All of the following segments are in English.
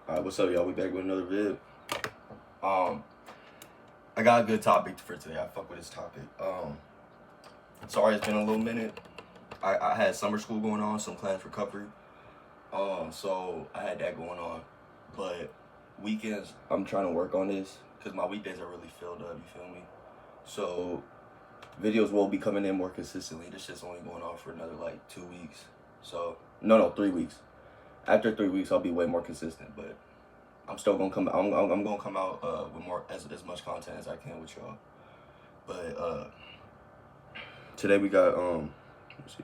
Alright, what's up, y'all? We back with another vid. Um, I got a good topic for today. I fuck with this topic. Sorry it's been a little minute. I had summer school going on, some class recovery. So I had that going on. But weekends, I'm trying to work on this because my weekdays are really filled up. You feel me? So videos will be coming in more consistently. This shit's only going on for another like 2 weeks. So no, 3 weeks. After 3 weeks, I'll be way more consistent, but I'm still gonna come. I'm gonna come out with more as much content as I can with y'all. But today we got let's see,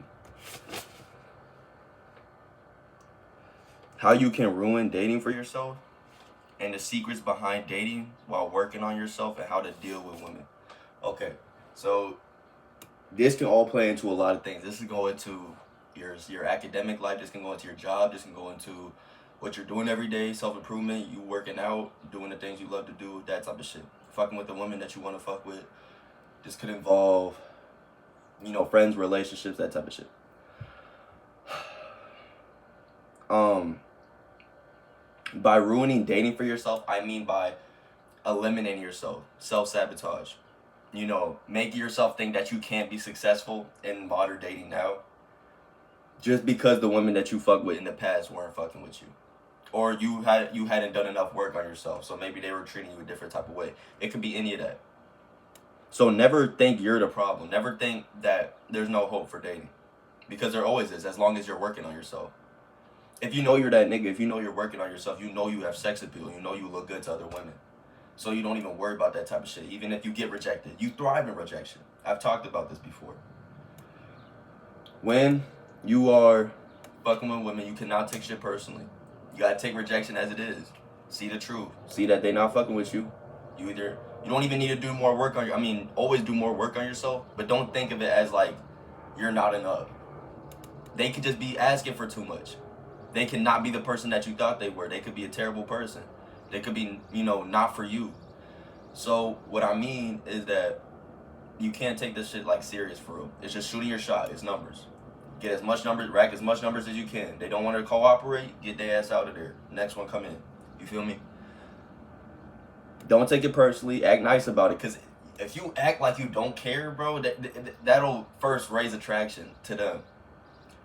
how you can ruin dating for yourself, and the secrets behind dating while working on yourself, and how to deal with women. Okay, so this can all play into a lot of things. This can go into your academic life. This can go into your job. This can go into what you're doing every day, self-improvement, you working out, doing the things you love to do, that type of shit. Fucking with the women that you want to fuck with. This could involve, friends, relationships, that type of shit. By ruining dating for yourself, I mean by eliminating yourself, self-sabotage. Making yourself think that you can't be successful in modern dating now just because the women that you fucked with in the past weren't fucking with you, or you hadn't done enough work on yourself, so maybe they were treating you a different type of way. It could be any of that. So never think you're the problem. Never think that there's no hope for dating, because there always is, as long as you're working on yourself. If you know you're that nigga, if you know you're working on yourself, you know you have sex appeal, you know you look good to other women, so you don't even worry about that type of shit. Even if you get rejected, you thrive in rejection. I've talked about this before. When you are fucking with women, you cannot take shit personally. You gotta take rejection as it is. See the truth. See that they not fucking with you. You don't even need to do more work on always do more work on yourself, but don't think of it as like you're not enough. They could just be asking for too much. They cannot be the person that you thought they were. They could be a terrible person. They could be, not for you. So what I mean is that you can't take this shit like serious for real. It's just shooting your shot. It's numbers. Get as much numbers, rack as much numbers as you can. They don't want to cooperate, get their ass out of there. Next one come in. You feel me? Don't take it personally. Act nice about it. Because if you act like you don't care, bro, that'll first raise attraction to them.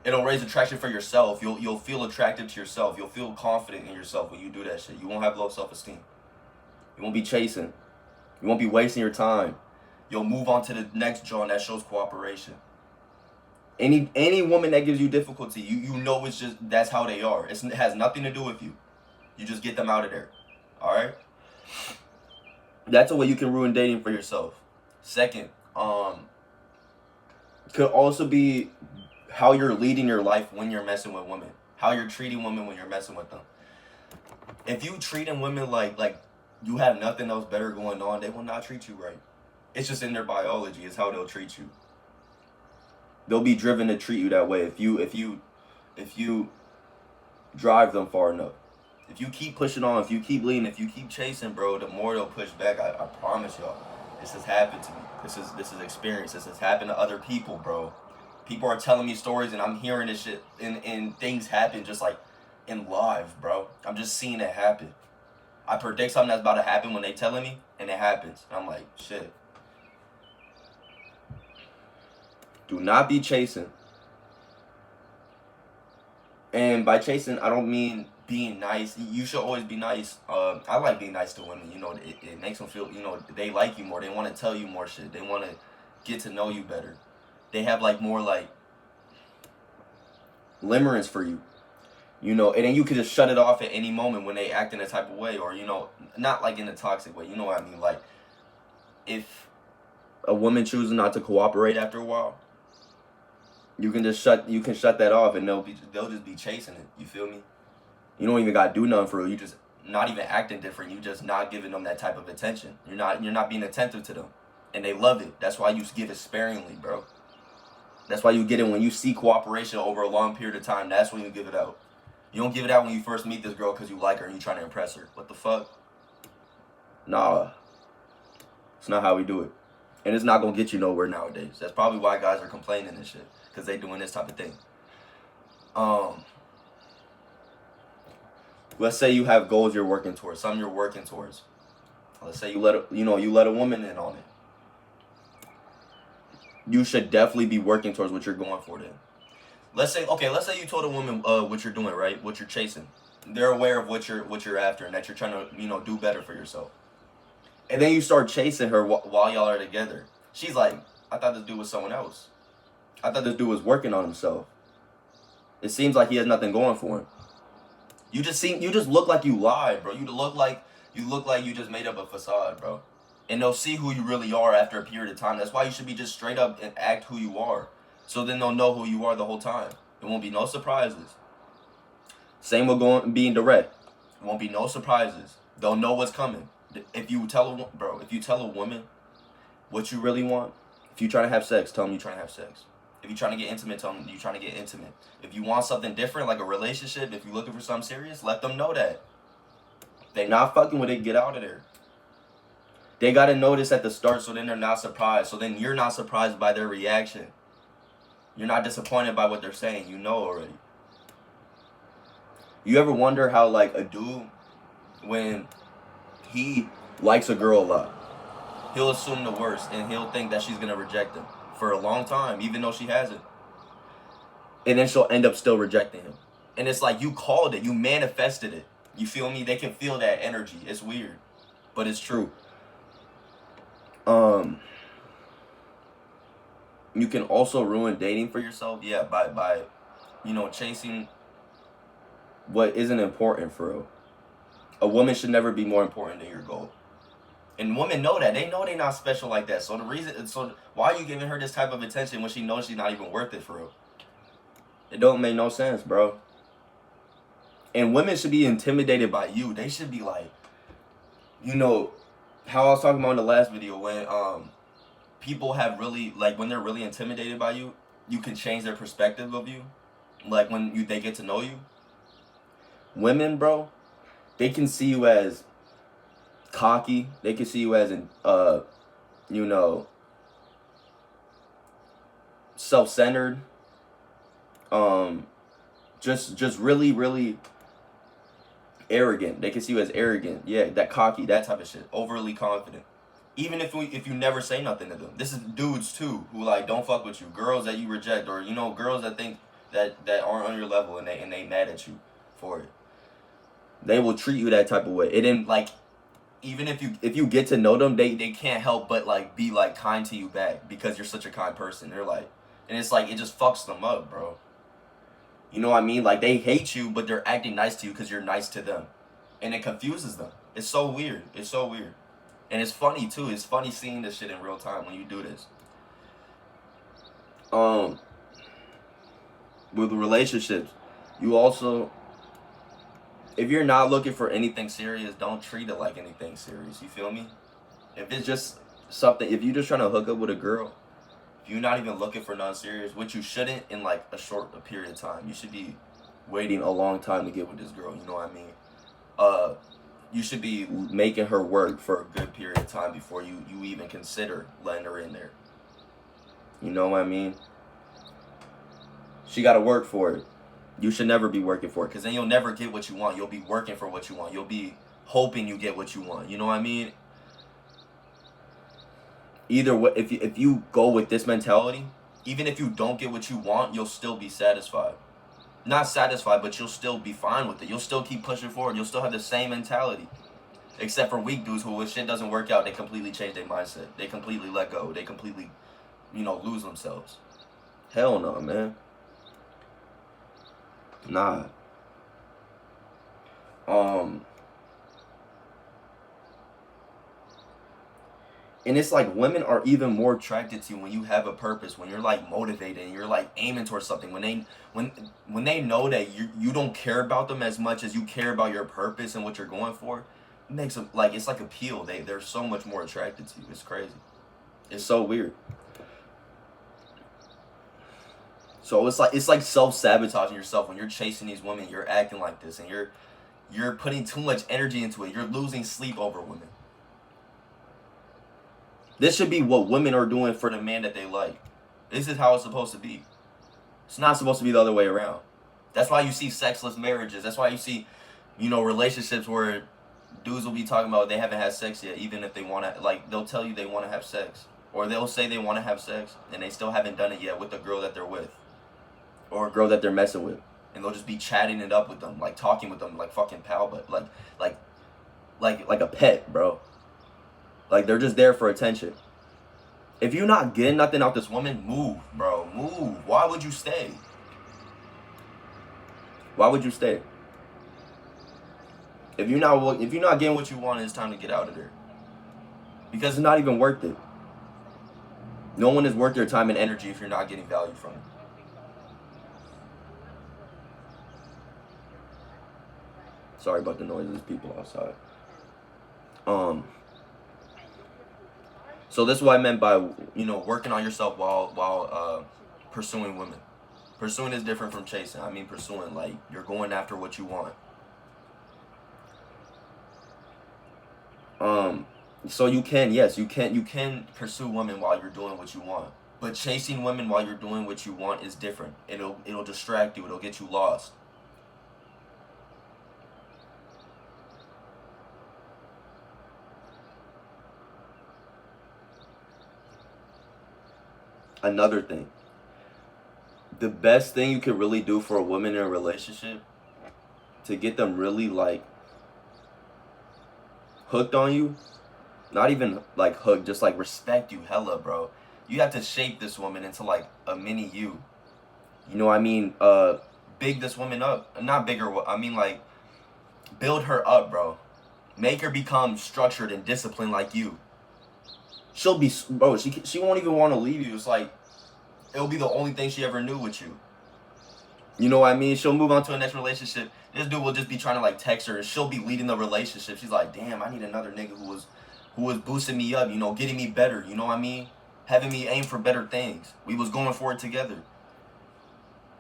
It'll raise attraction for yourself. You'll feel attracted to yourself. You'll feel confident in yourself when you do that shit. You won't have low self-esteem. You won't be chasing. You won't be wasting your time. You'll move on to the next joint that shows cooperation. Any woman that gives you difficulty, you know it's just, that's how they are. It has nothing to do with you. You just get them out of there. Alright? That's a way you can ruin dating for yourself. Second, could also be how you're leading your life when you're messing with women. How you're treating women when you're messing with them. If you treating women like you have nothing else better going on, they will not treat you right. It's just in their biology. It's how they'll treat you. They'll be driven to treat you that way if you drive them far enough. If you keep pushing on, if you keep leading, if you keep chasing, bro, the more they'll push back. I promise y'all. This has happened to me. This is experience. This has happened to other people, bro. People are telling me stories and I'm hearing this shit and things happen just like in live, bro. I'm just seeing it happen. I predict something that's about to happen when they telling me, and it happens. And I'm like, shit. Do not be chasing. And by chasing, I don't mean being nice. You should always be nice. I like being nice to women. It makes them feel, they like you more. They want to tell you more shit. They want to get to know you better. They have like more like limerence for you. And then you could just shut it off at any moment when they act in a type of way, or, not like in a toxic way. You know what I mean? Like, if a woman chooses not to cooperate after a while, you can shut that off, and they'll just be chasing it. You feel me? You don't even gotta do nothing for real. You just not even acting different. You just not giving them that type of attention. You're not being attentive to them, and they love it. That's why you give it sparingly, bro. That's why you get it when you see cooperation over a long period of time. That's when you give it out. You don't give it out when you first meet this girl because you like her and you trying to impress her. What the fuck? Nah. It's not how we do it. And it's not going to get you nowhere nowadays. That's probably why guys are complaining and shit. Because they doing this type of thing. let's say you have goals you're working towards, something you're working towards. Let's say you let a woman in on it. You should definitely be working towards what you're going for then. Let's say you told a woman what you're doing, right? What you're chasing. They're aware of what you're after and that you're trying to, do better for yourself. And then you start chasing her while y'all are together. She's like, I thought this dude was someone else. I thought this dude was working on himself. It seems like he has nothing going for him. You just look like you lied, bro. You look like you just made up a facade, bro. And they'll see who you really are after a period of time. That's why you should be just straight up and act who you are. So then they'll know who you are the whole time. There won't be no surprises. Same with being direct. There won't be no surprises. They'll know what's coming. If you tell a woman what you really want, if you try to have sex, tell them you're trying to have sex. If you're trying to get intimate, tell them you're trying to get intimate. If you want something different, like a relationship, if you're looking for something serious, let them know that. If they're not fucking with it, get out of there. They got to notice at the start, so then they're not surprised. So then you're not surprised by their reaction. You're not disappointed by what they're saying. You know already. You ever wonder how, like, a dude, when he likes a girl a lot, he'll assume the worst and he'll think that she's going to reject him for a long time, even though she hasn't. And then she'll end up still rejecting him. And it's like, you called it. You manifested it. You feel me? They can feel that energy. It's weird, but it's true. You can also ruin dating for yourself, yeah, by chasing what isn't important for real. A woman should never be more important than your goal. And women know that. They know they're not special like that. So why are you giving her this type of attention when she knows she's not even worth it for real? It don't make no sense, bro. And women should be intimidated by you. They should be like, how I was talking about in the last video, when people have really, like, when they're really intimidated by you, you can change their perspective of you. Like, when they get to know you. Women, bro, they can see you as cocky. They can see you as self-centered. Just really, really arrogant. They can see you as arrogant. Yeah, that cocky, that type of shit. Overly confident. Even if you never say nothing to them. This is dudes too who, like, don't fuck with you. Girls that you reject, or girls that think that aren't on your level and they mad at you for it. They will treat you that type of way. It didn't, like, even if you get to know them, they can't help but, like, be, like, kind to you back because you're such a kind person. They're like, and it's like, it just fucks them up, bro. You know what I mean? Like, they hate you, but they're acting nice to you because you're nice to them. And it confuses them. It's so weird. It's so weird. And it's funny, too. It's funny seeing this shit in real time when you do this. With relationships, you also, if you're not looking for anything serious, don't treat it like anything serious. You feel me? If it's just something, if you're just trying to hook up with a girl, if you're not even looking for non-serious, which you shouldn't in, like, a short period of time. You should be waiting a long time to get with this girl. You know what I mean? You should be making her work for a good period of time before you even consider letting her in there. You know what I mean? She got to work for it. You should never be working for it, because then you'll never get what you want. You'll be working for what you want. You'll be hoping you get what you want. You know what I mean? Either way, if you go with this mentality, even if you don't get what you want, you'll still be satisfied. Not satisfied, but you'll still be fine with it. You'll still keep pushing forward. You'll still have the same mentality. Except for weak dudes who, if shit doesn't work out, they completely change their mindset. They completely let go. They completely, lose themselves. Hell no, man. Nah. And it's like, women are even more attracted to you when you have a purpose, when you're, like, motivated and you're, like, aiming towards something. When they know that you don't care about them as much as you care about your purpose and what you're going for, it makes them, like, it's like appeal. They're so much more attracted to you. It's crazy. It's so weird. So it's like self-sabotaging yourself when you're chasing these women. You're acting like this, and you're putting too much energy into it. You're losing sleep over women. This should be what women are doing for the man that they like. This is how it's supposed to be. It's not supposed to be the other way around. That's why you see sexless marriages. That's why you see You know, relationships where dudes will be talking about they haven't had sex yet, even if they want to, like, they'll tell you they want to have sex. Or they'll say they want to have sex, and they still haven't done it yet with the girl that they're with. Or a girl that they're messing with. And they'll just be chatting it up with them, like, talking with them, like, fucking pal, but, like a pet, bro. Like, they're just there for attention. If you're not getting nothing out this woman, move, bro. Move. Why would you stay? Why would you stay? If you're not getting what you want, it's time to get out of there. Because it's not even worth it. No one is worth your time and energy if you're not getting value from it. Sorry about the noise. There's people outside. So this is what I meant by, working on yourself while pursuing women. Pursuing is different from chasing. I mean pursuing, like, you're going after what you want. So you can pursue women while you're doing what you want. But chasing women while you're doing what you want is different. It'll distract you. It'll get you lost. Another thing. The best thing you could really do for a woman in a relationship to get them really, like, hooked on you, not even like hooked, just like respect you hella, bro. You have to shape this woman into like a mini you. You know what I mean? Big this woman up. Not bigger, I mean like build her up, bro. Make her become structured and disciplined like you. She'll be, bro, she won't even want to leave you. It's like, it'll be the only thing she ever knew with you. You know what I mean? She'll move on to a next relationship. This dude will just be trying to like text her, and she'll be leading the relationship. She's like, damn, I need another nigga who was boosting me up, getting me better. You know what I mean? Having me aim for better things. We was going for it together.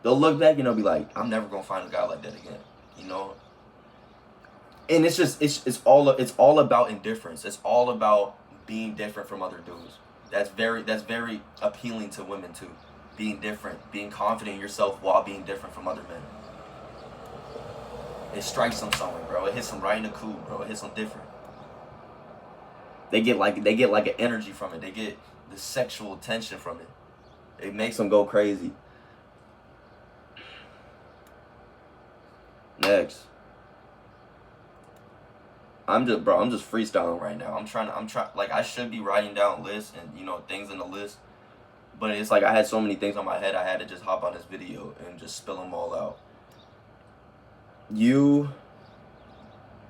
They'll look back and they'll be like, I'm never gonna find a guy like that again. And it's just it's all about indifference. It's all about being different from other dudes. That's very appealing to women too. Being different, being confident in yourself while being different from other men. It strikes them somewhere, bro. It hits them right in the cool, bro. It hits them different. They get like an energy from it. They get the sexual tension from it. It makes them go crazy. Next. I'm just freestyling right now. I'm trying like I should be writing down lists and things in the list. But it's like I had so many things on my head, I had to just hop on this video and just spill them all out. You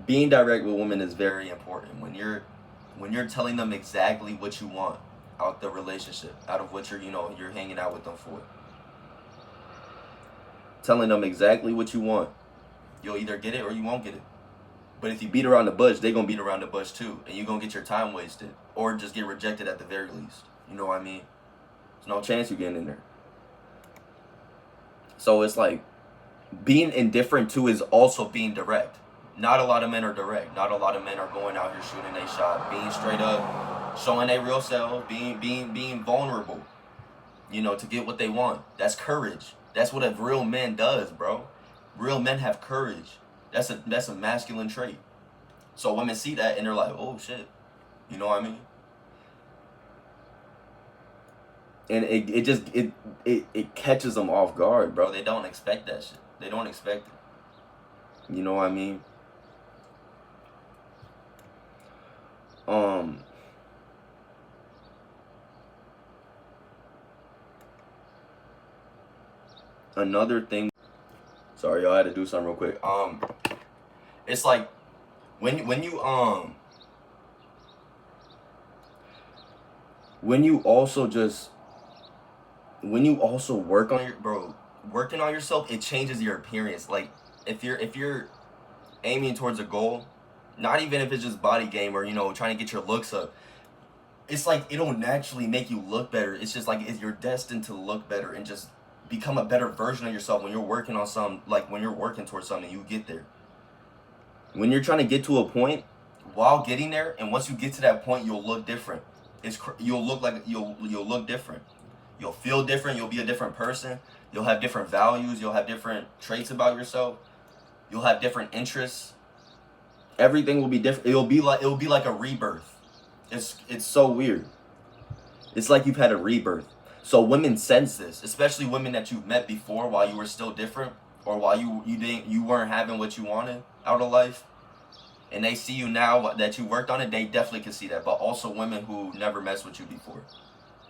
being direct with women is very important. When you're telling them exactly what you want out the relationship, out of what you're hanging out with them for. Telling them exactly what you want. You'll either get it or you won't get it. But if you beat around the bush, they're going to beat around the bush too. And you're going to get your time wasted. Or just get rejected at the very least. You know what I mean? There's no chance you're getting in there. So it's like, being indifferent too is also being direct. Not a lot of men are direct. Not a lot of men are going out here shooting a shot. Being straight up, showing their real selves, being vulnerable. To get what they want. That's courage. That's what a real man does, bro. Real men have courage. That's a masculine trait. So women see that and they're like, oh shit. You know what I mean? And it catches them off guard, bro. They don't expect that shit. They don't expect it. You know what I mean? Another thing. Sorry, y'all, I had to do something real quick. It's like when you also work on working on yourself, it changes your appearance. Like if you're aiming towards a goal, not even if it's just body game or trying to get your looks up, it's like it'll naturally make you look better. It's just like you're destined to look better and just become a better version of yourself when you're working on something. Like when you're working towards something, you get there. When you're trying to get to a point, while getting there, and once you get to that point, you'll look different. You'll look different. You'll feel different. You'll be a different person. You'll have different values. You'll have different traits about yourself. You'll have different interests. Everything will be different. It'll be like a rebirth. It's so weird. It's like you've had a rebirth. So women sense this, especially women that you've met before while you were still different, or while you weren't having what you wanted out of life, and they see you now that you worked on it. They definitely can see that. But also women who never messed with you before,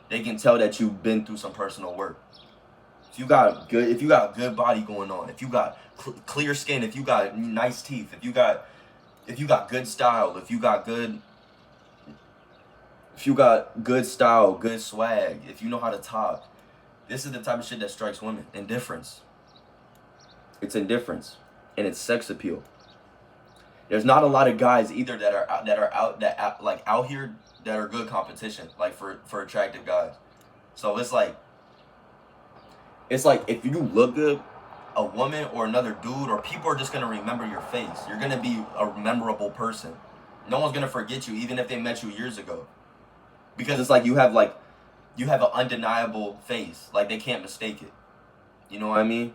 they can tell that you've been through some personal work. If you got a good body going on, if you got clear skin, if you got nice teeth, if you got good style, if you got good style, good swag, if you know how to talk, this is the type of shit that strikes women. Indifference. It's indifference, and it's sex appeal. There's not a lot of guys either that are out here that are good competition, like for attractive guys. So it's like if you look good, a woman or another dude or people are just gonna remember your face. You're gonna be a memorable person. No one's gonna forget you, even if they met you years ago. Because it's like you have an undeniable face. Like they can't mistake it. You know what I mean?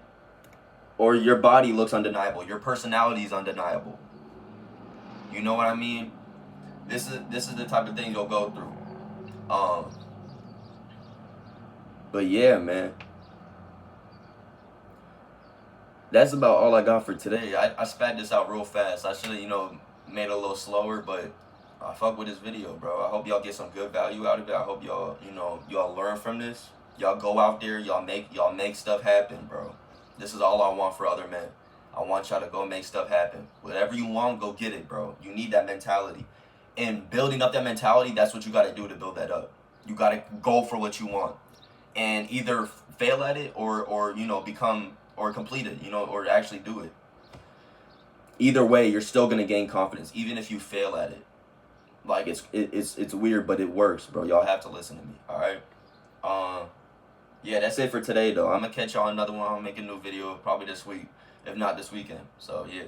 Or your body looks undeniable. Your personality is undeniable. You know what I mean? This is the type of thing you'll go through. But yeah, man. That's about all I got for today. I spat this out real fast. I should have, made it a little slower, but I fuck with this video, bro. I hope y'all get some good value out of it. I hope y'all, y'all learn from this. Y'all go out there, y'all make stuff happen, bro. This is all I want for other men. I want y'all to go make stuff happen. Whatever you want, go get it, bro. You need that mentality. And building up that mentality, that's what you got to do to build that up. You got to go for what you want. And either fail at it or become or complete it, or actually do it. Either way, you're still going to gain confidence even if you fail at it. Like it's weird, but it works, bro. Y'all have to listen to me. All right. Yeah, that's it for today, though. I'm gonna catch y'all another one. I'll make a new video probably this week, if not this weekend. So yeah.